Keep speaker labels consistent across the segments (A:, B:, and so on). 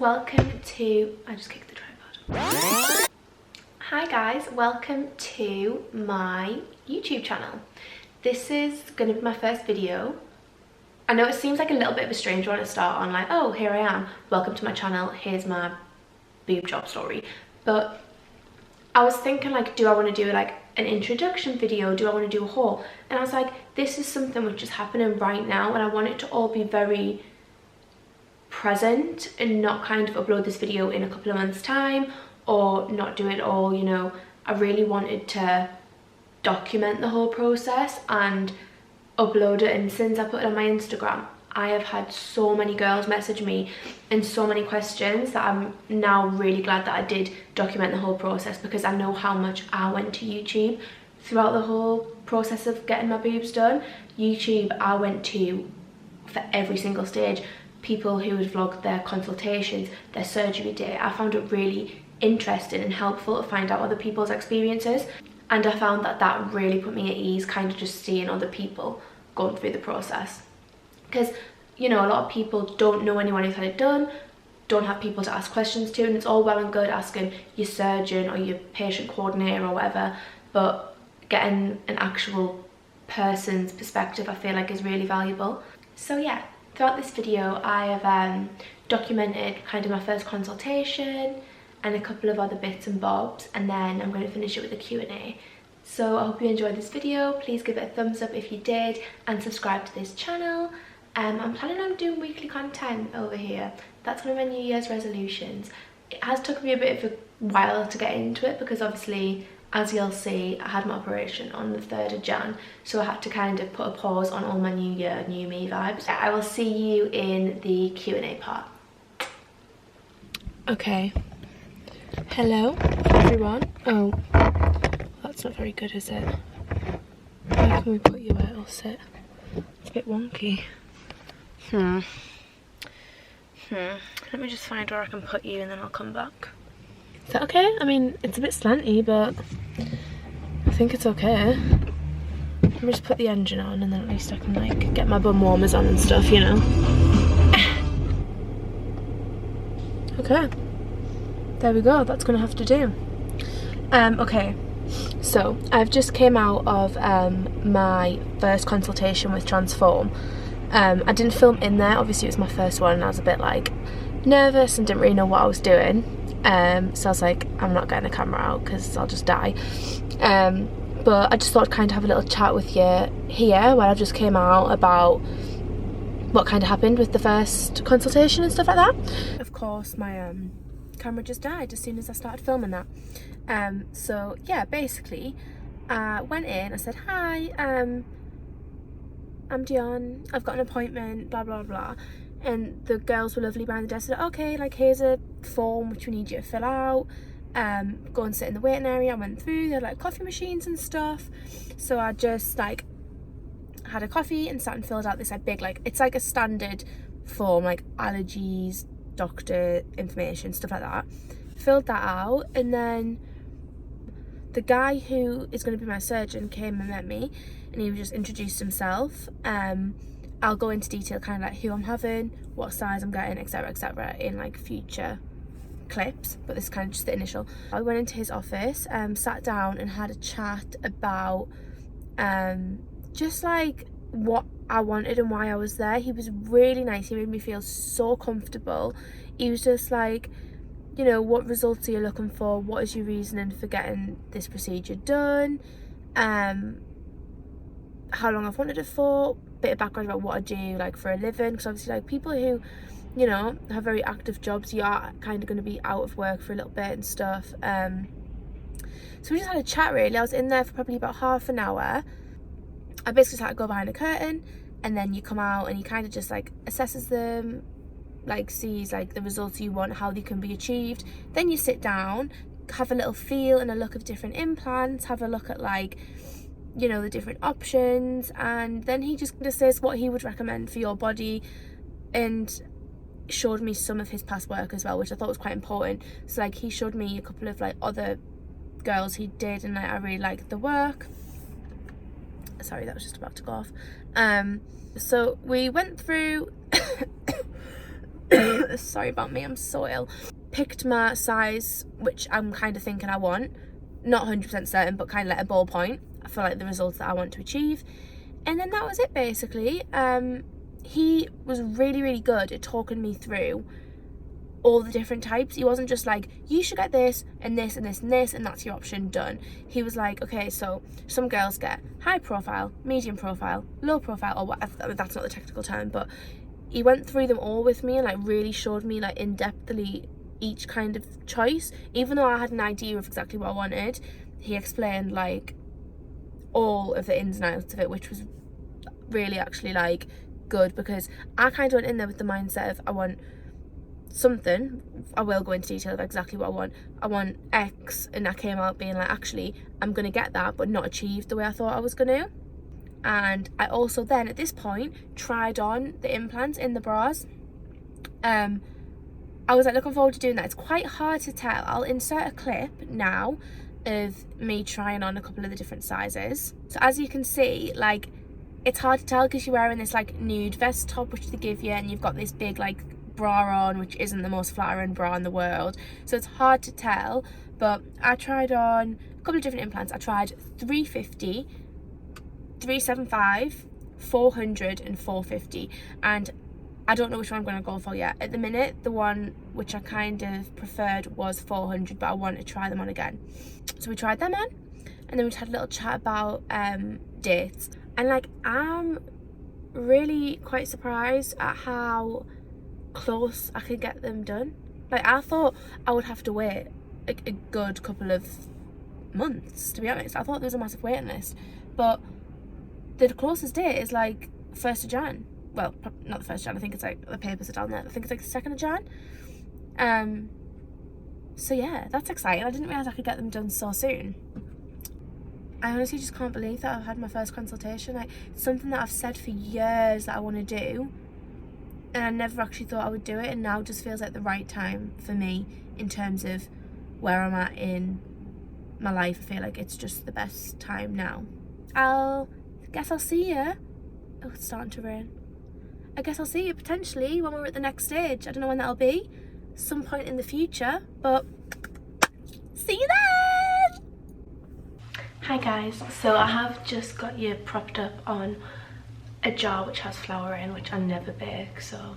A: welcome to, I just kicked the tripod. Hi guys, welcome to my YouTube channel. This is going to be my first video. I know it seems like a little bit of a strange one to start on, like, oh, here I am, welcome to my channel, here's my boob job story. But I was thinking, like, do I want to do like an introduction video? Do I want to do a haul? And I was like, this is something which is happening right now and I want it to all be very present and not kind of upload this video in a couple of months time or not do it all, you know. I really wanted to document the whole process and upload it, and since I put it on my Instagram, I have had so many girls message me and so many questions that I'm now really glad that I did document the whole process, because I know how much I went to YouTube throughout the whole process of getting my boobs done. YouTube I went to for every single stage. People who would vlog their consultations, their surgery day. I found it really interesting and helpful to find out other people's experiences, and I found that that really put me at ease, kind of just seeing other people going through the process. Because, you know, a lot of people don't know anyone who's had it done, don't have people to ask questions to, and it's all well and good asking your surgeon or your patient coordinator or whatever, but getting an actual person's perspective I feel like is really valuable. So yeah, throughout this video I have documented kind of my first consultation and a couple of other bits and bobs, and then I'm going to finish it with a Q&A. So I hope you enjoyed this video. Please give it a thumbs up if you did and subscribe to this channel. I'm planning on doing weekly content over here. That's one of my New Year's resolutions. It has took me a bit of a while to get into it because obviously, as you'll see, I had my operation on the 3rd of Jan, so I had to kind of put a pause on all my New Year, New Me vibes. I will see you in the Q&A part. Okay. Hello, everyone. Oh, that's not very good, is it? Where can we put you where it'll sit? It's a bit wonky. Let me just find where I can put you and then I'll come back. Is that okay? I mean, it's a bit slanty, but I think it's okay. Let me just put the engine on and then at least I can like get my bum warmers on and stuff, you know. Okay. There we go, that's gonna have to do. Okay, so I've just came out of my first consultation with Transform. I didn't film in there, obviously it was my first one and I was a bit like nervous and didn't really know what I was doing. So I was like, I'm not getting a camera out because I'll just die. But I just thought I'd kind of have a little chat with you here where I just came out about what kind of happened with the first consultation and stuff like that. Of course, my camera just died as soon as I started filming that. So yeah, basically I went in, I said, hi, I'm Dionne, I've got an appointment, blah blah blah, and the girls were lovely behind the desk. Said, okay, like here's a form which we need you to fill out, go and sit in the waiting area. I went through, they had like coffee machines and stuff, so I just like had a coffee and sat and filled out this like big, like it's like a standard form, like allergies, doctor information, stuff like that. Filled that out, and then the guy who is going to be my surgeon came and met me, and he just introduced himself. I'll go into detail kind of like who I'm having, what size I'm getting, etc in like future clips, but this is kind of just the initial. I went into his office, sat down and had a chat about just like what I wanted and why I was there. He was really nice, he made me feel so comfortable. He was just like, you know, what results are you looking for, what is your reasoning for getting this procedure done, how long I've wanted it for, bit of background about what I do like for a living, because obviously like people who, you know, have very active jobs, you are kind of going to be out of work for a little bit and stuff. So we just had a chat really. I was in there for probably about half an hour. I basically just had to go behind a curtain, and then you come out and he kind of just like assesses them, like sees like the results you want, how they can be achieved. Then you sit down, have a little feel and a look of different implants, have a look at like, you know, the different options, and then he just says what he would recommend for your body, and showed me some of his past work as well, which I thought was quite important. So like he showed me a couple of like other girls he did, and like I really liked the work. Sorry, that was just about to go off. So we went through sorry about me, I'm so ill. Picked my size, which I'm kind of thinking I want, not 100% certain, but kind of like a ballpoint for like the results that I want to achieve. And then that was it basically. He was really good at talking me through all the different types. He wasn't just like, you should get this and this and this and this and that's your option, done. He was like, okay, so some girls get high profile, medium profile, low profile, or whatever, that's not the technical term, but he went through them all with me and like really showed me like in-depthly each kind of choice. Even though I had an idea of exactly what I wanted, he explained like all of the ins and outs of it, which was really actually like good, because I kind of went in there with the mindset of I want something. I will go into detail of exactly what I want X, and I came out being like, actually I'm gonna get that but not achieve the way I thought I was gonna. And I also then at this point tried on the implants in the bras. I was like looking forward to doing that. It's quite hard to tell. I'll insert a clip now of me trying on a couple of the different sizes. So as you can see, like, it's hard to tell because you're wearing this like nude vest top which they give you, and you've got this big like bra on which isn't the most flattering bra in the world, so it's hard to tell. But I tried on a couple of different implants. I tried 350, 375, 400 and 450, and I don't know which one I'm going to go for yet. At the minute, the one which I kind of preferred was 400, but I want to try them on again. So we tried them on, and then we just had a little chat about dates. And like, I'm really quite surprised at how close I could get them done. Like, I thought I would have to wait like a good couple of months, to be honest. I thought there was a massive waiting list, but the closest date is like 1st of Jan. Well, not the 1st of Jan, I think it's like, the papers are down there, I think it's like the 2nd of Jan. So yeah, that's exciting. I didn't realise I could get them done so soon. I honestly just can't believe that I've had my first consultation. Like, it's something that I've said for years that I want to do, and I never actually thought I would do it, and now just feels like the right time for me in terms of where I'm at in my life. I feel like it's just the best time now. I guess I'll see you. Oh, it's starting to rain. I guess I'll see you potentially when we're at the next stage. I don't know when that'll be, some point in the future, but see you then! Hi guys, so I have just got you propped up on a jar which has flour in, which I never bake, so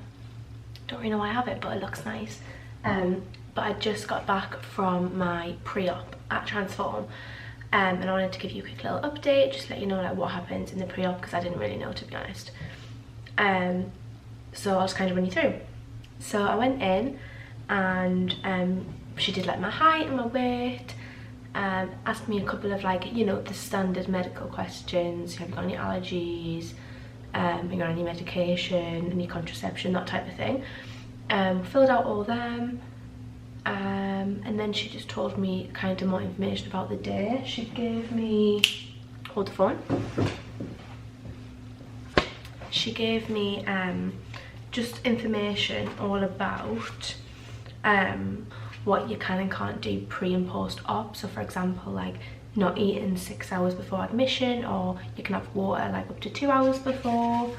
A: don't really know why I have it, but it looks nice. But I just got back from my pre-op at Transform, and I wanted to give you a quick little update, just let you know like what happens in the pre-op, because I didn't really know, to be honest. So I'll just kind of run you through. So I went in, and she did like my height and my weight, asked me a couple of like, you know, the standard medical questions. Have you got any allergies? Have you got any medication, any contraception, that type of thing. Filled out all them, and then she just told me kind of more information about the day. She gave me, hold the phone. She gave me just information all about what you can and can't do pre and post op. So for example, like not eating 6 hours before admission, or you can have water like up to 2 hours before.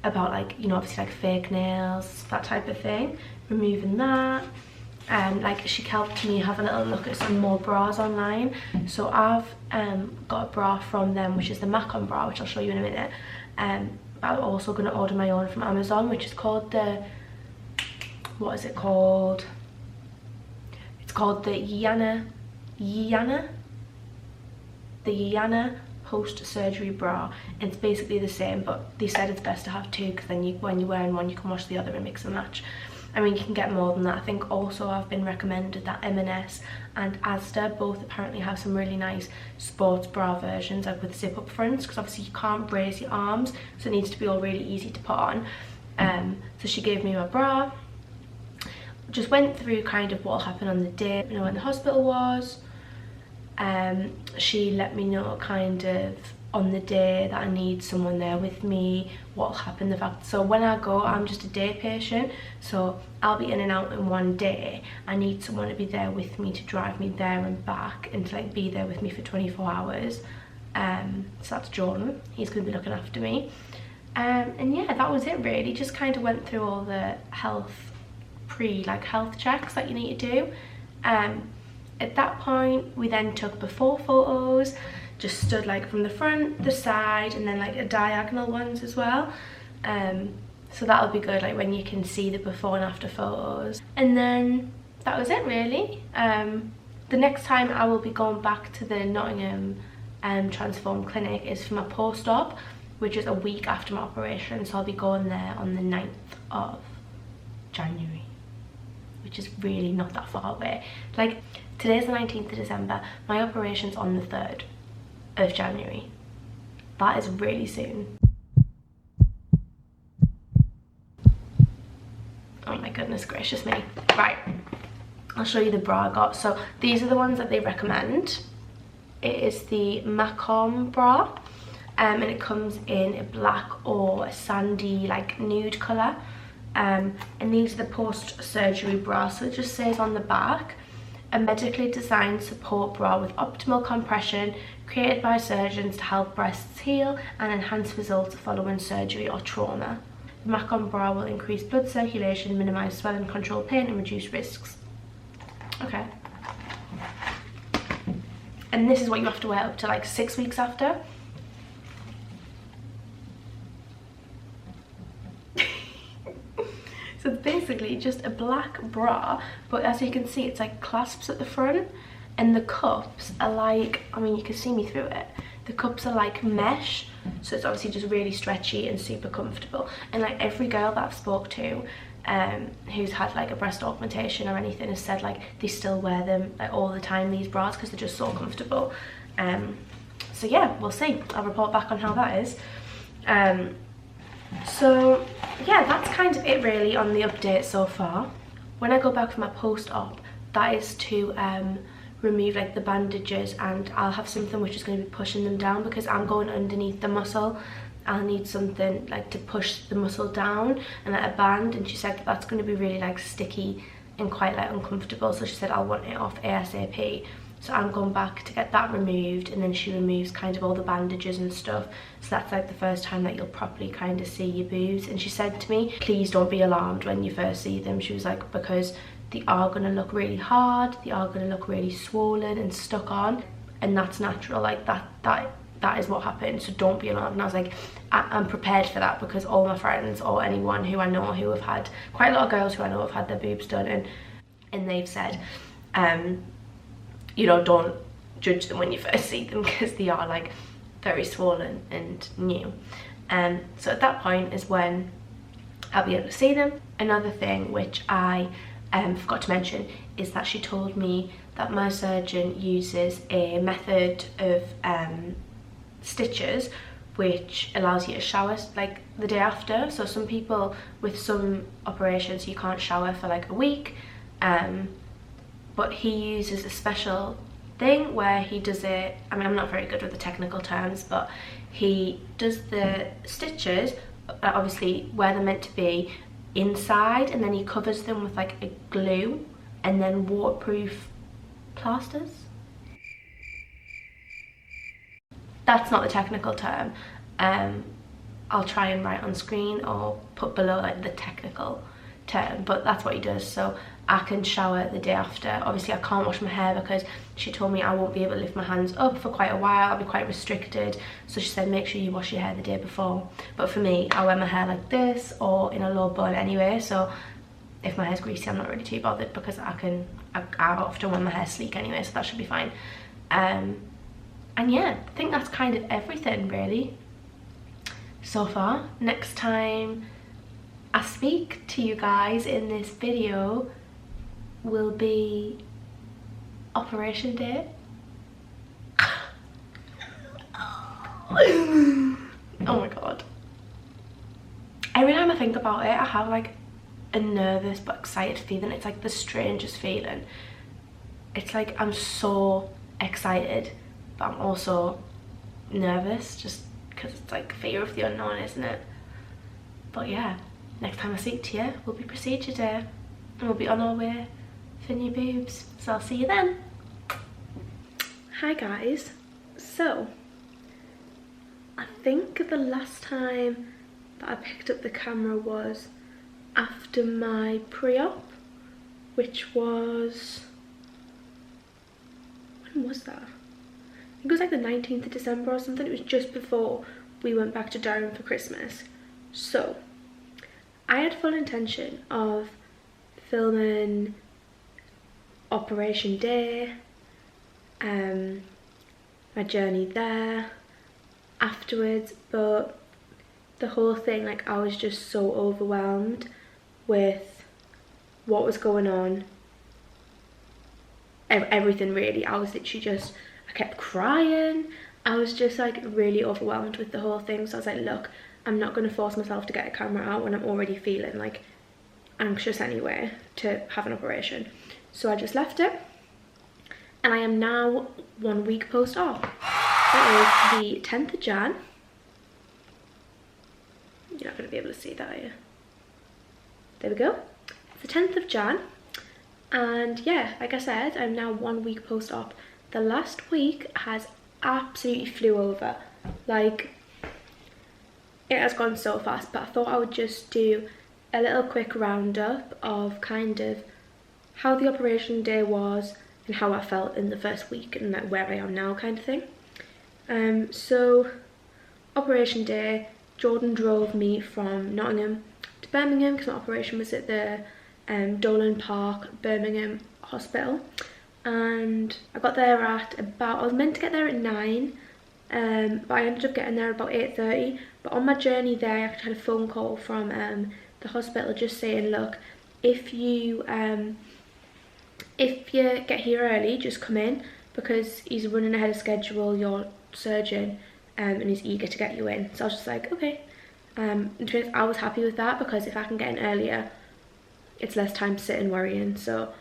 A: About like, you know, obviously like fake nails, that type of thing, removing that. Like, she helped me have a little look at some more bras online. So I've got a bra from them, which is the Macon bra, which I'll show you in a minute. But I'm also going to order my own from Amazon, which is called the, what is it called? It's called the Dionne post-surgery bra, and it's basically the same, but they said it's best to have two, because then when you're wearing one you can wash the other and mix and match. I mean, you can get more than that. I think also I've been recommended that M&S and Asda both apparently have some really nice sports bra versions, like with zip up fronts, because obviously you can't brace your arms, so it needs to be all really easy to put on. So she gave me my bra, just went through kind of what happened on the day, you know, when the hospital was. She let me know kind of on the day that I need someone there with me, what'll happen, the fact, so when I go, I'm just a day patient, so I'll be in and out in one day. I need someone to be there with me, to drive me there and back, and to like be there with me for 24 hours. So that's Jordan, he's going to be looking after me. And yeah, that was it really. Just kind of went through all the health checks that you need to do. At that point we then took before photos, just stood like from the front, the side, and then like a diagonal ones as well. So that'll be good, like when you can see the before and after photos. And then that was it really. The next time I will be going back to the Nottingham Transform Clinic is for my post-op, which is a week after my operation. So I'll be going there on the 9th of January, which is really not that far away. Like, today's the 19th of December, my operation's on the 3rd of January. That is really soon. Oh my goodness gracious me. Right, I'll show you the bra I got. So these are the ones that they recommend. It is the Macom bra, and it comes in a black or a sandy like nude colour. And these are the post-surgery bra. So it just says on the back, a medically designed support bra with optimal compression, created by surgeons to help breasts heal and enhance results following surgery or trauma. The Macom bra will increase blood circulation, minimise swelling, control pain and reduce risks. Okay. And this is what you have to wear up to like 6 weeks after. So it's basically just a black bra, but as you can see it's like clasps at the front, and the cups are like, I mean you can see me through it, the cups are like mesh, so it's obviously just really stretchy and super comfortable. And like every girl that I've spoke to who's had like a breast augmentation or anything has said like they still wear them like all the time, these bras, because they're just so comfortable. So yeah, we'll see, I'll report back on how that is. So yeah, that's kind of it really on the update so far. When I go back for my post-op, that is to remove like the bandages, and I'll have something which is going to be pushing them down because I'm going underneath the muscle. I'll need something like to push the muscle down, and like a band, and she said that that's going to be really like sticky and quite like uncomfortable, so she said I'll want it off ASAP. So I'm going back to get that removed, and then she removes kind of all the bandages and stuff. So that's like the first time that you'll properly kind of see your boobs. And she said to me, please don't be alarmed when you first see them. She was like, because they are going to look really hard, they are going to look really swollen and stuck on, and that's natural, like that is what happens, so don't be alarmed. And I was like, I'm prepared for that, because all my friends or anyone who I know who have had, quite a lot of girls who I know have had their boobs done, and they've said, you know, don't judge them when you first see them, because they are like very swollen and new. So at that point is when I'll be able to see them. Another thing which I forgot to mention is that she told me that my surgeon uses a method of stitches which allows you to shower like the day after. So some people with some operations you can't shower for like a week, but he uses a special thing where he does it, I mean I'm not very good with the technical terms, but he does the stitches obviously where they're meant to be inside, and then he covers them with like a glue and then waterproof plasters. That's not the technical term. I'll try and write on screen or put below like the technical term, but that's what he does. So I can shower the day after. Obviously I can't wash my hair because she told me I won't be able to lift my hands up for quite a while, I'll be quite restricted, so she said make sure you wash your hair the day before. But for me, I wear my hair like this or in a low bun anyway, so if my hair's greasy I'm not really too bothered, because I often wear my hair sleek anyway, so that should be fine. And yeah, I think that's kind of everything really so far. Next time I speak to you guys in this video will be operation day. Oh my god. Every time I think about it, I have like a nervous but excited feeling. It's like the strangest feeling. It's like I'm so excited, but I'm also nervous, just because it's like fear of the unknown, isn't it? But yeah, next time I speak to you will be procedure day, and we'll be on our way for new boobs, so I'll see you then. Hi guys, so I think the last time that I picked up the camera was after my pre-op, which was, when was that? I think it was like the 19th of December or something. It was just before we went back to Durham for Christmas. So I had full intention of filming Operation Day, my journey there afterwards, but the whole thing, like, I was just so overwhelmed with what was going on, everything really. I was literally just, I kept crying. I was just like really overwhelmed with the whole thing. So I was like, look, I'm not going to force myself to get a camera out when I'm already feeling like anxious anyway to have an operation. So I just left it, and I am now 1 week post-op. That is the 10th of Jan. You're not going to be able to see that, are you? There we go. It's the 10th of Jan. And yeah, like I said, I'm now 1 week post-op. The last week has absolutely flew over. Like, it has gone so fast, but I thought I would just do a little quick roundup of kind of how the operation day was and how I felt in the first week and like where I am now kind of thing. So operation day, Jordan drove me from Nottingham to Birmingham because my operation was at the Dolan Park Birmingham hospital, and I got there at about, I was meant to get there at 9, but I ended up getting there about 8:30. But on my journey there, I had a phone call from the hospital just saying, look, if you get here early, just come in, because he's running ahead of schedule, your surgeon, and he's eager to get you in. So I was just like, okay. I was happy with that, because if I can get in earlier, it's less time sitting worrying. So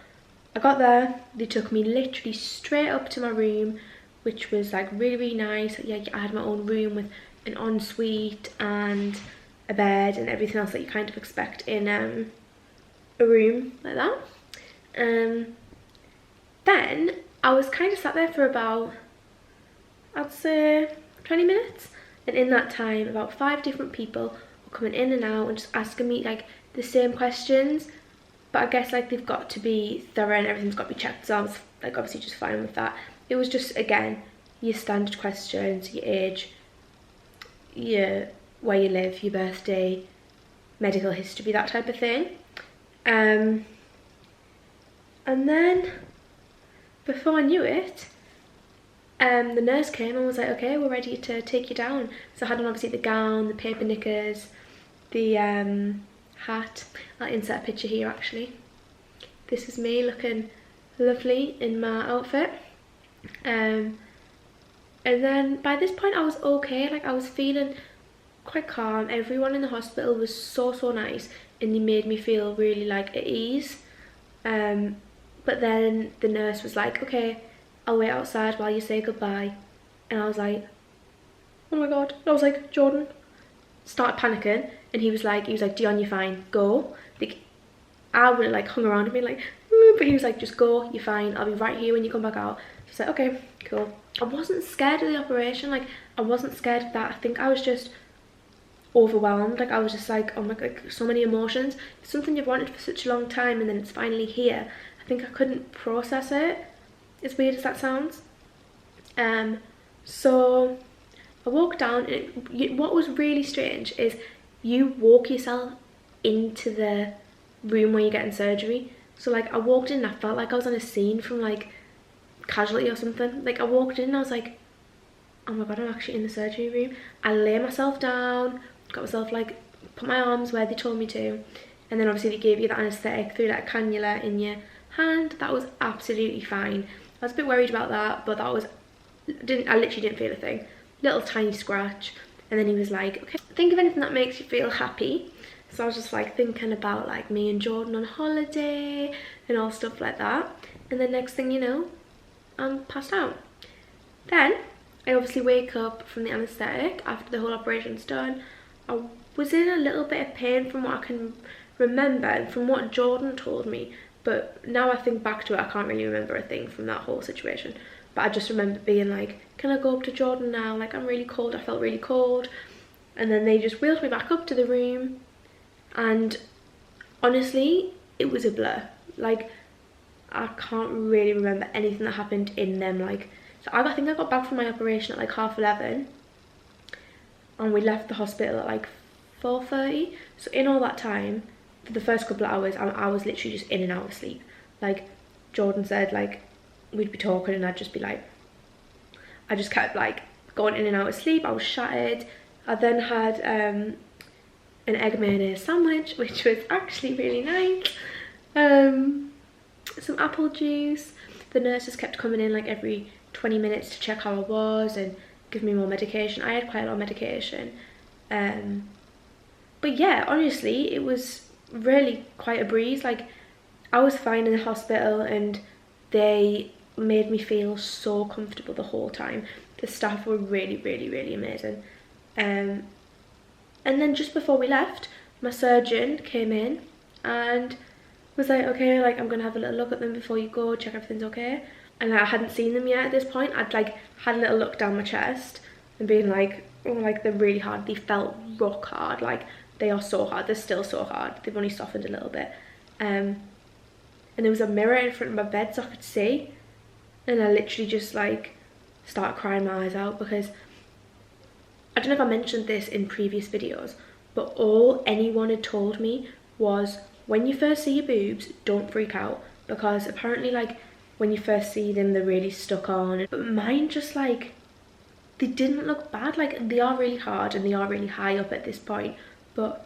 A: I got there, they took me literally straight up to my room, which was like really, really nice. Yeah, I had my own room with an ensuite and a bed and everything else that you kind of expect in a room like that. Then I was kind of sat there for about, I'd say 20 minutes, and in that time about 5 different people were coming in and out and just asking me like the same questions, but I guess like they've got to be thorough and everything's got to be checked, so I was like obviously just fine with that. It was just, again, your standard questions, your age, where you live, your birthday, medical history, that type of thing. And then before I knew it, the nurse came and was like, okay, we're ready to take you down. So I had on obviously the gown, the paper knickers, the hat. I'll insert a picture here actually. This is me looking lovely in my outfit. And then by this point I was okay, like I was feeling quite calm. Everyone in the hospital was so nice, and they made me feel really like at ease. But then the nurse was like, okay, I'll wait outside while you say goodbye. And I was like, oh my god. And I was like, Jordan, started panicking, and he was like, Dionne, you're fine, go. Like, I would have like hung around him like, but he was like, just go, you're fine, I'll be right here when you come back out. So I was like, okay, cool. I wasn't scared of the operation, like I wasn't scared of that. I think I was just overwhelmed. Like I was just like, oh my god, like, so many emotions. It's something you've wanted for such a long time, and then it's finally here. I think I couldn't process it, as weird as that sounds. So I walked down, and what was really strange is you walk yourself into the room where you're getting surgery. So like I walked in and I felt like I was on a scene from like Casualty or something. Like I walked in and I was like, oh my god, I'm actually in the surgery room. I lay myself down, got myself like, put my arms where they told me to, and then obviously they gave you that anaesthetic through that cannula in your hand. That was absolutely fine. I was a bit worried about that, but that was, I literally didn't feel a thing. Little tiny scratch. And then he was like, okay, think of anything that makes you feel happy. So I was just like thinking about like me and Jordan on holiday and all stuff like that. And then next thing you know, I'm passed out. Then I obviously wake up from the anaesthetic after the whole operation's done. I was in a little bit of pain from what I can remember and from what Jordan told me. But now I think back to it, I can't really remember a thing from that whole situation. But I just remember being like, can I go up to Jordan now? Like, I'm really cold. I felt really cold. And then they just wheeled me back up to the room, and honestly, it was a blur. Like, I can't really remember anything that happened in them. Like, so I think I got back from my operation at like 11:30, and we left the hospital at like 4:30. So in all that time, for the first couple of hours, I was literally just in and out of sleep. Like, Jordan said, like, we'd be talking and I'd just be like, I just kept like going in and out of sleep. I was shattered. I then had an egg mayonnaise sandwich, which was actually really nice. Some apple juice. The nurses kept coming in like every 20 minutes to check how I was and give me more medication. I had quite a lot of medication. But yeah, honestly, it was really quite a breeze. Like, I was fine in the hospital and they made me feel so comfortable the whole time. The staff were really, really, really amazing. And then just before we left, my surgeon came in and was like, okay, like, I'm gonna have a little look at them before you go, check everything's okay. And I hadn't seen them yet at this point. I'd like had a little look down my chest and being like, oh, like, they're really hard. They felt rock hard. Like, they are so hard. They're still so hard. They've only softened a little bit. And there was a mirror in front of my bed so I could see, and I literally just like started crying my eyes out, because I don't know if I mentioned this in previous videos, but all anyone had told me was, when you first see your boobs, don't freak out, because apparently, like, when you first see them, they're really stuck on. But mine just, like, they didn't look bad. Like, they are really hard and they are really high up at this point, but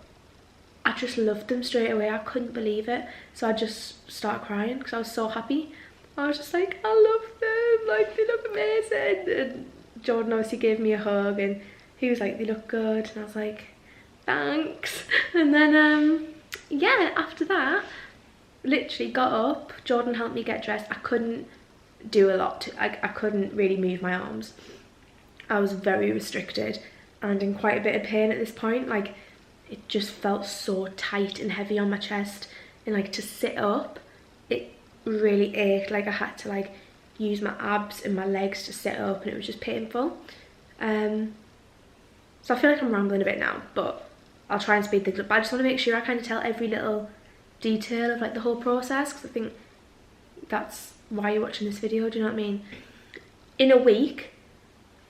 A: I just loved them straight away. I couldn't believe it. So I just started crying because I was so happy. I was just like, I love them, like, they look amazing. And Jordan obviously gave me a hug and he was like, they look good. And I was like, thanks. And then yeah, after that, literally got up, Jordan helped me get dressed. I couldn't do a lot. I couldn't really move my arms. I was very restricted and in quite a bit of pain at this point. Like, it just felt so tight and heavy on my chest, and like to sit up, it really ached. Like, I had to like use my abs and my legs to sit up, and it was just painful. So I feel like I'm rambling a bit now, but I'll try and speed things up. But I just want to make sure I kind of tell every little detail of like the whole process, because I think that's why you're watching this video. Do you know what I mean? In a week,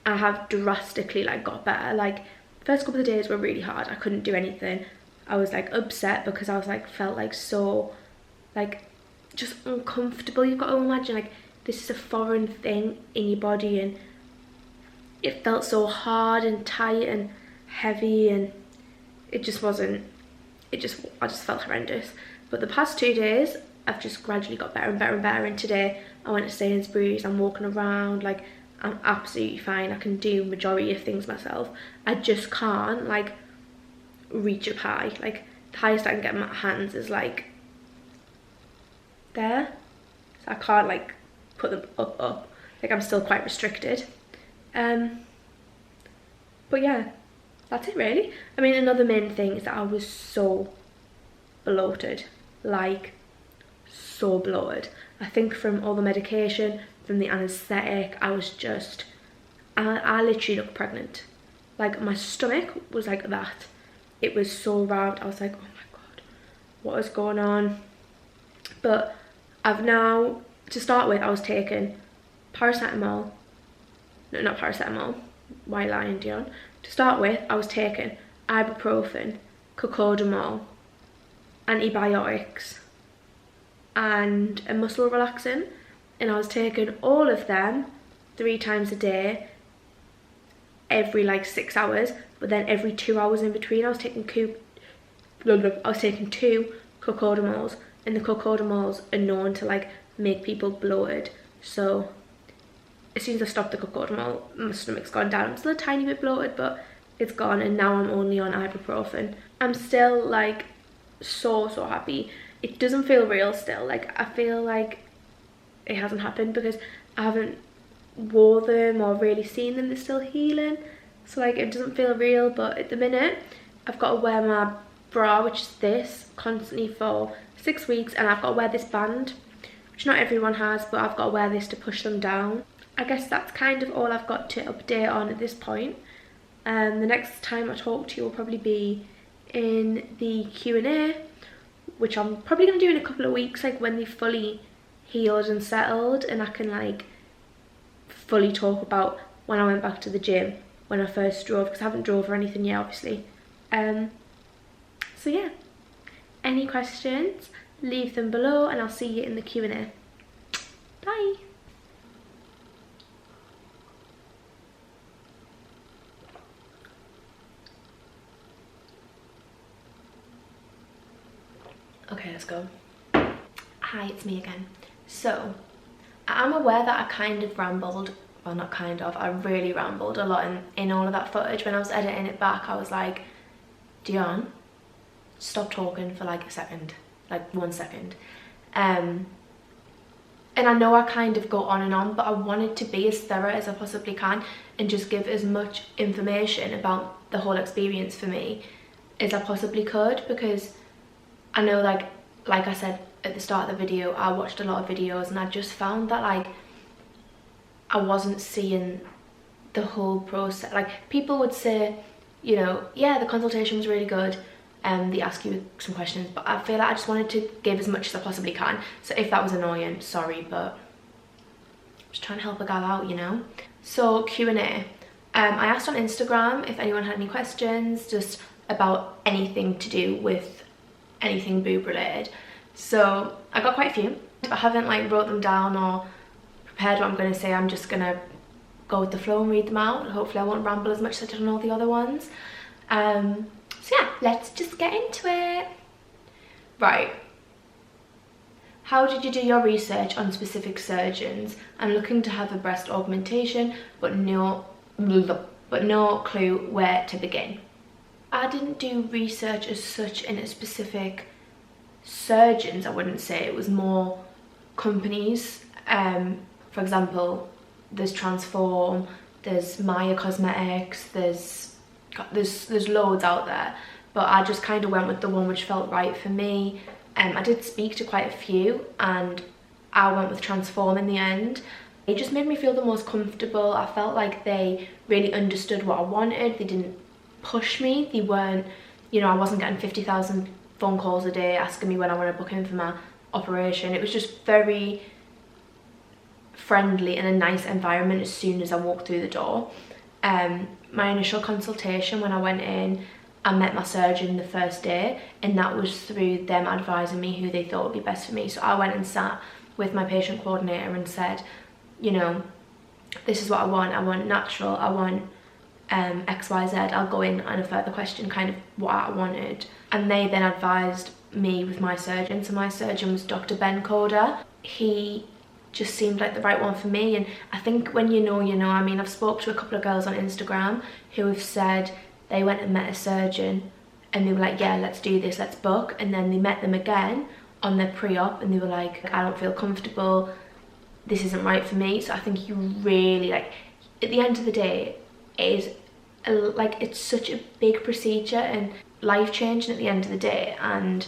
A: I have drastically like got better. Like, first couple of days were really hard. I couldn't do anything. I was like upset because I was like, felt like so like just uncomfortable. You've got to imagine, like, this is a foreign thing in your body, and it felt so hard and tight and heavy, and it just wasn't, I just felt horrendous. But the past 2 days, I've just gradually got better and better and better. And today I went to Sainsbury's, I'm walking around, like, I'm absolutely fine. I can do majority of things myself. I just can't like reach up high. Like, the highest I can get my hands is like there. So I can't like put them up. Like, I'm still quite restricted. But yeah, that's it really. I mean, another main thing is that I was so bloated. Like, so bloated. I think from all the medication, from the anaesthetic, I was just, I literally looked pregnant. Like, my stomach was like that. It was so round. I was like, oh my god, what is going on? But I've now, to start with, I was taking paracetamol. No, not paracetamol. Why lying, Dionne? To start with, I was taking ibuprofen, cocodamol, antibiotics, and a muscle relaxant. And I was taking all of them 3 times a day, every like 6 hours. But then every 2 hours in between, I was taking 2 cocodamols, and the cocodamols are known to like make people bloated. So as soon as I stopped the cocodamol, my stomach's gone down. I'm still a tiny bit bloated, but it's gone, and now I'm only on ibuprofen. I'm still like so happy. It doesn't feel real still. Like, I feel like it hasn't happened because I haven't wore them or really seen them. They're still healing, so like it doesn't feel real. But at the minute, I've got to wear my bra, which is this, constantly for 6 weeks, and I've got to wear this band, which not everyone has, but I've got to wear this to push them down. I guess that's kind of all I've got to update on at this point. The next time I talk to you will probably be in the Q&A, which I'm probably going to do in a couple of weeks, like when they've fully healed and settled, and I can like fully talk about when I went back to the gym, when I first drove, because I haven't drove or anything yet, obviously. So yeah, any questions, leave them below, and I'll see you in the Q&A. Bye. Okay, let's go. Hi, it's me again. So, I'm aware that I kind of rambled, well not kind of, I really rambled a lot in all of that footage. When I was editing it back, I was like, Dionne, stop talking for like a second, like 1 second. And I know I kind of go on and on, but I wanted to be as thorough as I possibly can and just give as much information about the whole experience for me as I possibly could, because I know like I said at the start of the video, I watched a lot of videos and I just found that like I wasn't seeing the whole process. Like people would say, you know, yeah, the consultation was really good, and they ask you some questions, but I feel like I just wanted to give as much as I possibly can. So if that was annoying, sorry, but I'm just trying to help a gal out, you know. So Q&A, I asked on Instagram if anyone had any questions just about anything to do with anything boob related. So I got quite a few. I haven't like wrote them down or prepared what I'm going to say. I'm just going to go with the flow and read them out. Hopefully I won't ramble as much as I did on all the other ones. So yeah, let's just get into it. Right. How did you do your research on specific surgeons? I'm looking to have a breast augmentation, but no clue where to begin. I didn't do research as such in a specific surgeons, I wouldn't say. It was more companies. For example, there's Transform, there's Maya Cosmetics, there's loads out there, but I just kind of went with the one which felt right for me. I did speak to quite a few and I went with Transform in the end. It just made me feel the most comfortable. I felt like they really understood what I wanted. They didn't push me. They weren't, you know, I wasn't getting 50,000 phone calls a day asking me when I want to book in for my operation. It was just very friendly and a nice environment as soon as I walked through the door. My initial consultation, when I went in, I met my surgeon the first day, and that was through them advising me who they thought would be best for me. So I went and sat with my patient coordinator and said, you know, this is what I want natural, I want XYZ. I'll go in on a further question, kind of what I wanted. And they then advised me with my surgeon. So my surgeon was Dr. Ben Coda. He just seemed like the right one for me, and I think when you know, you know. I mean, I've spoke to a couple of girls on Instagram who have said they went and met a surgeon and they were like, yeah, let's do this, let's book, and then they met them again on their pre-op and they were like, I don't feel comfortable, this isn't right for me. So I think you really, like, at the end of the day, it is like, it's such a big procedure and life-changing at the end of the day, and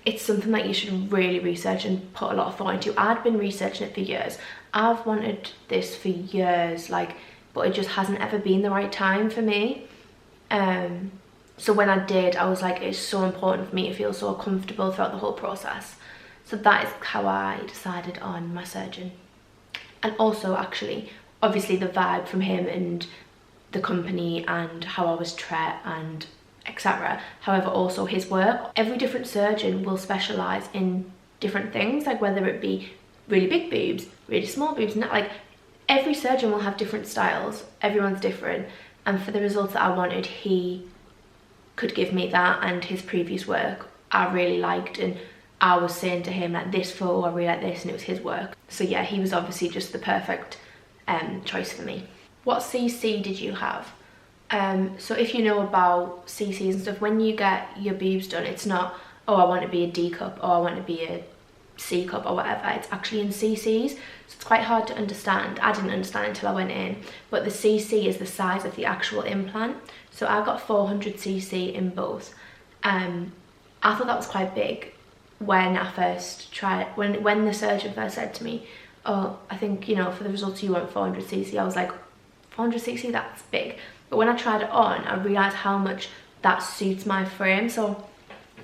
A: it's something that you should really research and put a lot of thought into. I'd been researching it for years. I've wanted this for years, like, but it just hasn't ever been the right time for me. So when I did, I was like, it's so important for me to feel so comfortable throughout the whole process. So that is how I decided on my surgeon. And also, actually, obviously the vibe from him and the company and how I was treated and etc. However, also his work. Every different surgeon will specialise in different things, like whether it be really big boobs, really small boobs, not like, every surgeon will have different styles, everyone's different, and for the results that I wanted, he could give me that, and his previous work I really liked, and I was saying to him like, this photo, I really like this, and it was his work. So yeah, he was obviously just the perfect choice for me. What CC did you have? So if you know about CCs and stuff, when you get your boobs done, it's not, oh, I want to be a D cup, or I want to be a C cup or whatever. It's actually in CCs, so it's quite hard to understand. I didn't understand until I went in, but the CC is the size of the actual implant. So I got 400cc in both. I thought that was quite big when I first tried, when the surgeon first said to me, oh, I think, you know, for the results you want 400cc. I was like, 400cc, that's big. but when I tried it on, I realised how much that suits my frame. So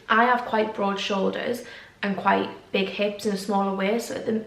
A: I have quite broad shoulders and quite big hips in a smaller waist, so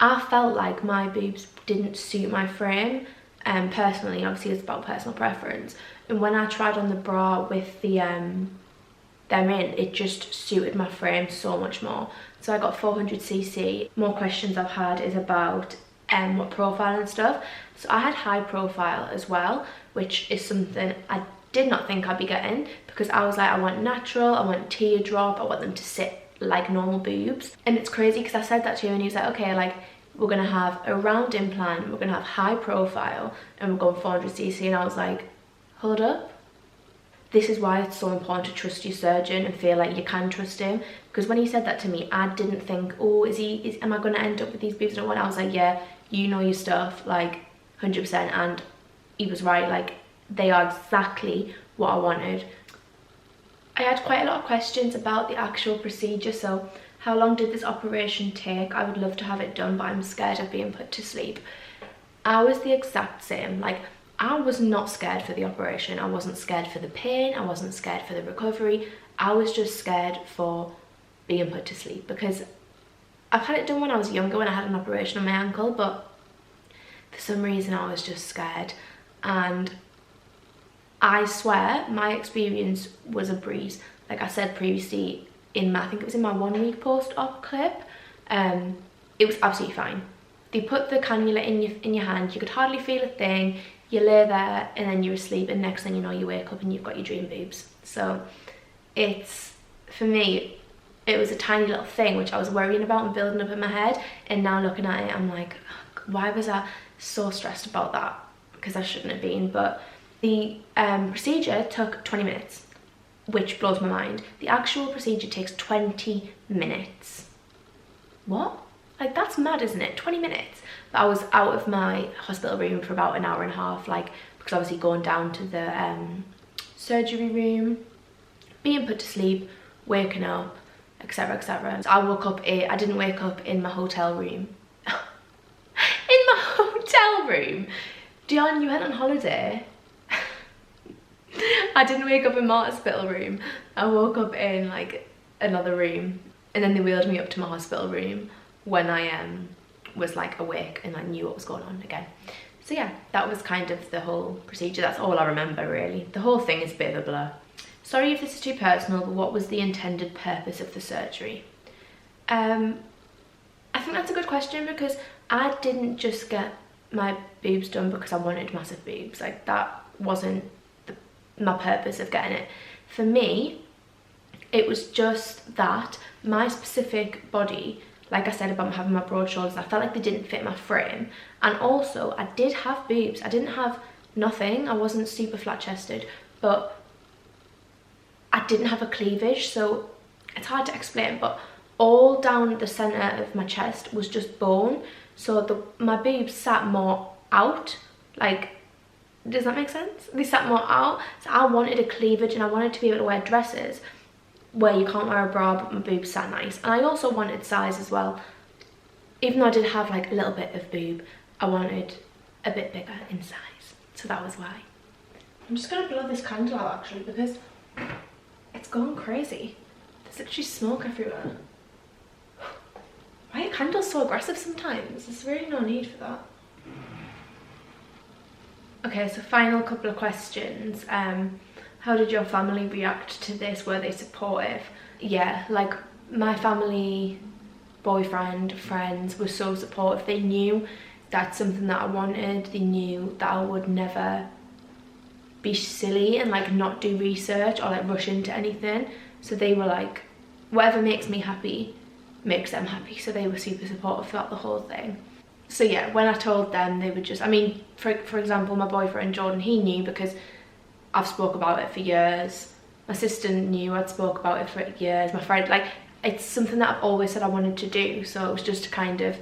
A: I felt like my boobs didn't suit my frame. Personally, obviously it's about personal preference, and when I tried on the bra with the them in, it just suited my frame so much more. So I got 400cc. More questions I've had is about what profile and stuff. So I had high profile as well, which is something I did not think I'd be getting, because I was like, I want natural, I want teardrop, I want them to sit like normal boobs. And it's crazy because I said that to him and he was like, okay, like we're gonna have a round implant, we're gonna have high profile, and we're going 400cc. And I was like, hold up, this is why it's so important to trust your surgeon and feel like you can trust him. Because when he said that to me, I didn't think, oh, am I gonna end up with these boobs? And I was like, yeah, you know your stuff, like 100%. And he was right, like they are exactly what I wanted. I had quite a lot of questions about the actual procedure. So how long did this operation take? I would love to have it done, but I'm scared of being put to sleep. I was the exact same. Like, I was not scared for the operation. I wasn't scared for the pain. I wasn't scared for the recovery. I was just scared for being put to sleep, because I've had it done when I was younger, when I had an operation on my ankle, but for some reason I was just scared. And I swear my experience was a breeze. Like I said previously, I think it was in my 1 week post-op clip, it was absolutely fine. They put the cannula in your hand, you could hardly feel a thing, you lay there and then you're asleep, and next thing you know you wake up and you've got your dream boobs. So it's, for me, it was a tiny little thing which I was worrying about and building up in my head, and now looking at it I'm like, why was I so stressed about that? Because I shouldn't have been. But the procedure took 20 minutes, which blows my mind. The actual procedure takes 20 minutes. What? Like, that's mad, isn't it? 20 minutes. But I was out of my hospital room for about an hour and a half, like, because obviously going down to the surgery room, being put to sleep, waking up, etc, etc. So I woke up, I didn't wake up in my hotel room. In my hotel room? Dionne, you went on holiday? I didn't wake up in my hospital room. I woke up in like another room, and then they wheeled me up to my hospital room when I was like awake and I knew what was going on again. So yeah, that was kind of the whole procedure. That's all I remember really. The whole thing is a bit of a blur. Sorry if this is too personal, but what was the intended purpose of the surgery? I think that's a good question, because I didn't just get my boobs done because I wanted massive boobs. Like, that wasn't my purpose of getting it. For me, it was just that my specific body, like I said about having my broad shoulders, I felt like they didn't fit my frame. And also, I did have boobs. I didn't have nothing. I wasn't super flat chested, but I didn't have a cleavage, so it's hard to explain, but all down the center of my chest was just bone, so my boobs sat more out. Like, does that make sense? They sat more out. So I wanted a cleavage, and I wanted to be able to wear dresses where you can't wear a bra but my boobs sat nice. And I also wanted size as well. Even though I did have like a little bit of boob, I wanted a bit bigger in size, so that was why. I'm just gonna blow this candle out actually, because it's gone crazy. There's literally smoke everywhere. Why are candles so aggressive sometimes? There's really no need for that. Okay, so final couple of questions. How did your family react to this? Were they supportive? Yeah, like my family, boyfriend, friends were so supportive. They knew that's something that I wanted. They knew that I would never be silly and like not do research or like rush into anything. So they were like, whatever makes me happy makes them happy. So they were super supportive throughout the whole thing. So yeah, when I told them, they were just, I mean, for example, my boyfriend Jordan, he knew because I've spoke about it for years. My sister knew I'd spoke about it for years. My friend, like, it's something that I've always said I wanted to do. So it was just kind of,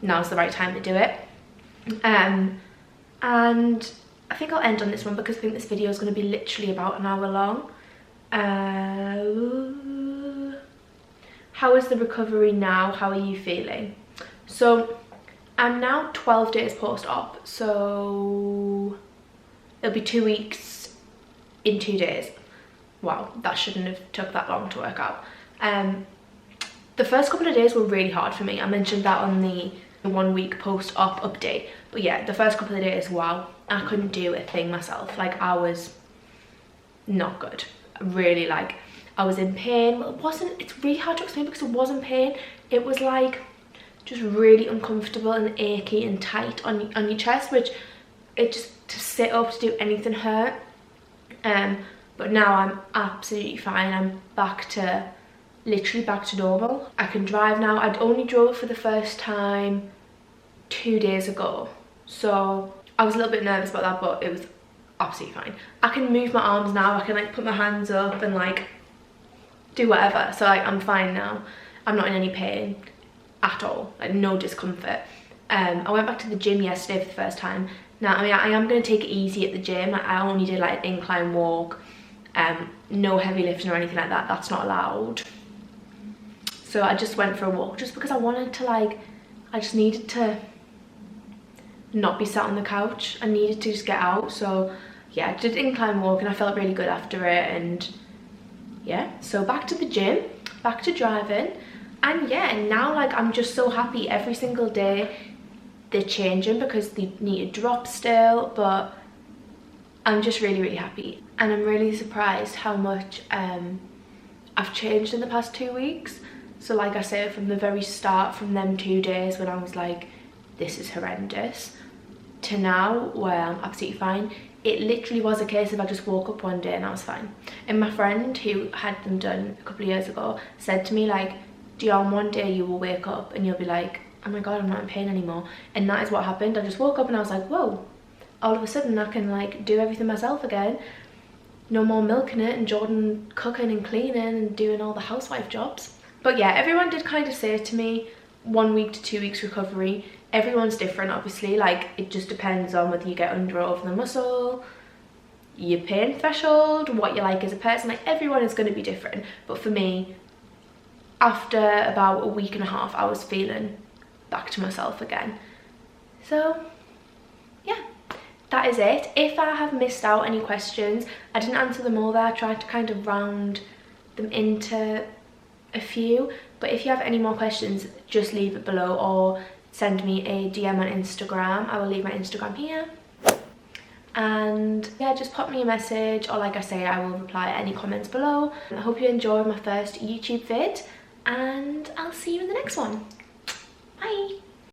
A: now's the right time to do it. And I think I'll end on this one because I think this video is going to be literally about an hour long. How is the recovery now? How are you feeling? So I'm now 12 days post-op, so it'll be 2 weeks in 2 days. Wow, that shouldn't have took that long to work out. The first couple of days were really hard for me. I mentioned that on the 1 week post-op update. But yeah, the first couple of days, wow, I couldn't do a thing myself. Like, I was not good. Really, like, I was in pain. Well, it's really hard to explain because it wasn't pain. It was like just really uncomfortable and achy and tight on your chest, which it just, to sit up, to do anything hurt. But now I'm absolutely fine. I'm literally back to normal. I can drive now. I'd only drove for the first time 2 days ago, so I was a little bit nervous about that, but it was absolutely fine. I can move my arms now. I can like put my hands up and like do whatever. So like, I'm fine now. I'm not in any pain at all, like no discomfort. I went back to the gym yesterday for the first time. Now, I mean, I am going to take it easy at the gym. Like, I only did like an incline walk, no heavy lifting or anything like that. That's not allowed. So I just went for a walk just because I wanted to, like, I just needed to not be sat on the couch. I needed to just get out. So yeah, I did an incline walk and I felt really good after it. And yeah, so back to the gym, back to driving. And yeah, and now like I'm just so happy every single day. They're changing because they need to drop still, but I'm just really, really happy. And I'm really surprised how much I've changed in the past 2 weeks. So like I said, from the very start, from them 2 days when I was like, this is horrendous, to now where I'm absolutely fine. It literally was a case of I just woke up one day and I was fine. And my friend who had them done a couple of years ago said to me like, Dionne, one day you will wake up and you'll be like, oh my god, I'm not in pain anymore. And that is what happened. I just woke up and I was like, whoa, all of a sudden I can like do everything myself again. No more milking it and Jordan cooking and cleaning and doing all the housewife jobs. But yeah, everyone did kind of say to me 1 week to 2 weeks recovery. Everyone's different, obviously. Like, it just depends on whether you get under or over the muscle, your pain threshold, what you like as a person. Like, everyone is going to be different. But for me, after about a week and a half, I was feeling back to myself again. So yeah, that is it. If I have missed out any questions, I didn't answer them all there. I tried to kind of round them into a few, but if you have any more questions, just leave it below or send me a DM on Instagram. I will leave my Instagram here. And yeah, just pop me a message, or like I say, I will reply any comments below. I hope you enjoyed my first YouTube vid, and I'll see you in the next one. Bye.